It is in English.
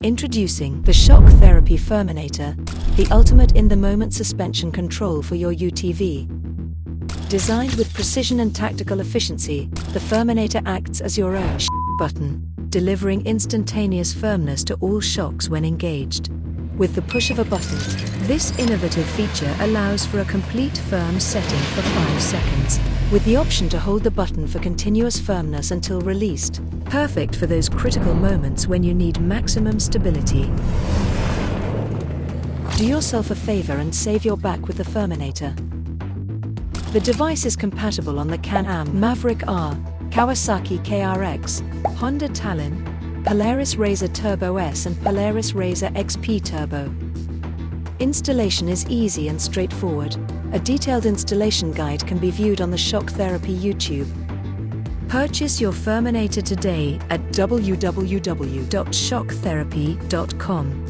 Introducing the Shock Therapy Firminator, the ultimate in-the-moment suspension control for your UTV. Designed with precision and tactical efficiency, the Firminator acts as your own button, delivering instantaneous firmness to all shocks when engaged. With the push of a button, this innovative feature allows for a complete firm setting for 5 seconds, with the option to hold the button for continuous firmness until released. Perfect for those critical moments when you need maximum stability. Do yourself a favor and save your back with the Firminator. The device is compatible on the Can-Am Maverick R, Kawasaki KRX, Honda Talon, Polaris RZR Turbo S and Polaris RZR XP Turbo. Installation is easy and straightforward. A detailed installation guide can be viewed on the Shock Therapy YouTube. Purchase your Firminator today at www.shocktherapy.com.